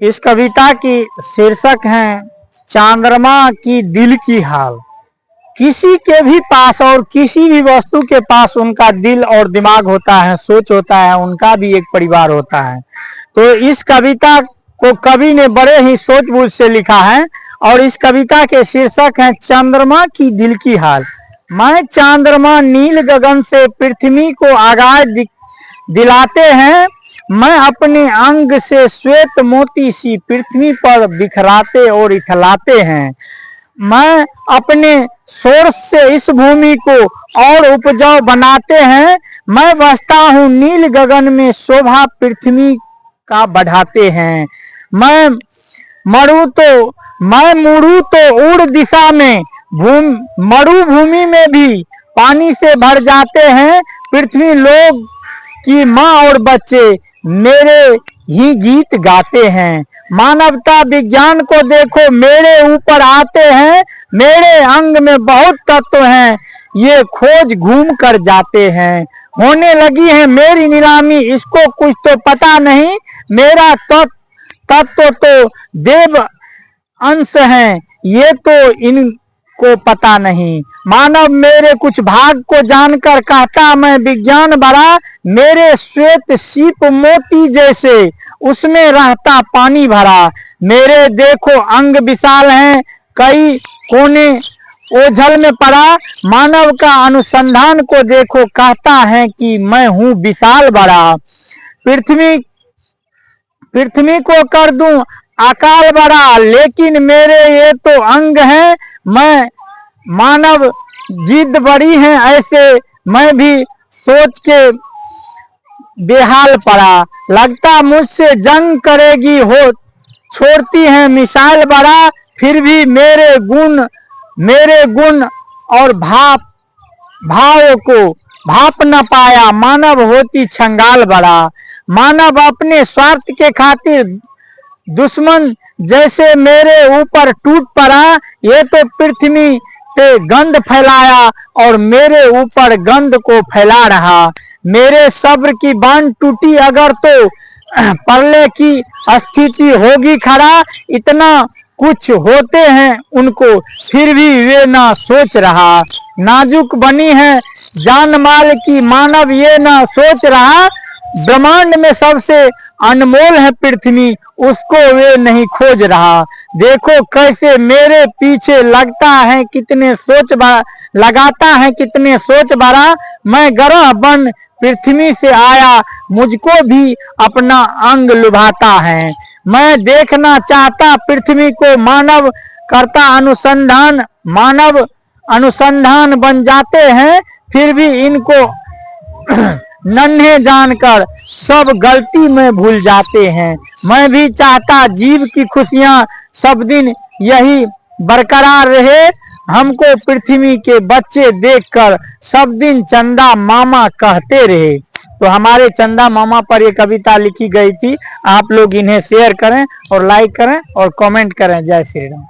इस कविता की शीर्षक है चंद्रमा की दिल की हाल। किसी के भी पास और किसी भी वस्तु के पास उनका दिल और दिमाग होता है, सोच होता है, उनका भी एक परिवार होता है। तो इस कविता को कवि ने बड़े ही सूझबूझ से लिखा है और इस कविता के शीर्षक है चंद्रमा की दिल की हाल। मैं चंद्रमा नील गगन से पृथ्वी को आगाज दिलाते हैं, मैं अपने अंग से श्वेत मोती सी पृथ्वी पर बिखराते और इठलाते हैं। मैं अपने सोर्स से इस भूमि को और उपजाऊ बनाते हैं। मैं बसता हूँ नील गगन में, शोभा पृथ्वी का बढ़ाते हैं। मैं मुड़ू तो उड़ दिशा में, मरुभूमि में भी पानी से भर जाते हैं। पृथ्वी लोग की माँ और बच्चे मेरे ही गीत गाते हैं। मानवता विज्ञान को देखो मेरे ऊपर आते हैं। मेरे अंग में बहुत तत्व हैं, ये खोज घूम कर जाते हैं। होने लगी है मेरी नीलामी, इसको कुछ तो पता नहीं। मेरा तत्व तो देव अंश है, ये तो इनको पता नहीं। मानव मेरे कुछ भाग को जानकर कहता मैं विज्ञान बड़ा। मेरे श्वेत सीप मोती जैसे, उसमें रहता पानी भरा। मेरे देखो अंग विशाल हैं, कई कोने ओझल में पड़ा। मानव का अनुसंधान को देखो, कहता है कि मैं हूँ विशाल बड़ा। पृथ्वी को कर दूं अकाल बड़ा, लेकिन मेरे ये तो अंग हैं। मैं मानव जिद बड़ी है ऐसे, मैं भी सोच के बेहाल पड़ा। लगता मुझसे जंग करेगी, हो छोड़ती है मिसाइल बड़ा। फिर भी मेरे गुण और भाव को भाप न पाया। मानव होती छंगाल बड़ा। मानव अपने स्वार्थ के खातिर दुश्मन जैसे मेरे ऊपर टूट पड़ा। ये तो पृथ्वी पे गंध फैलाया और मेरे ऊपर गंध को फैला रहा। मेरे सब्र की बांध टूटी अगर तो प्रलय की स्थिति होगी खड़ा। इतना कुछ होते हैं उनको, फिर भी वे ना सोच रहा। नाजुक बनी है जान माल की, मानव ये ना सोच रहा। ब्रह्मांड में सबसे अनमोल है पृथ्वी, उसको वे नहीं खोज रहा। देखो कैसे मेरे पीछे लगाता है कितने सोच बड़ा। मैं ग्रह बन पृथ्वी से आया, मुझको भी अपना अंग लुभाता है। मैं देखना चाहता पृथ्वी को, मानव करता अनुसंधान। मानव अनुसंधान बन जाते हैं, फिर भी इनको नन्हे जानकर सब गलती में भूल जाते हैं। मैं भी चाहता जीव की खुशियां सब दिन यही बरकरार रहे। हमको पृथ्वी के बच्चे देखकर सब दिन चंदा मामा कहते रहे। तो हमारे चंदा मामा पर ये कविता लिखी गई थी। आप लोग इन्हें शेयर करें और लाइक करें और कमेंट करें। जय श्री राम।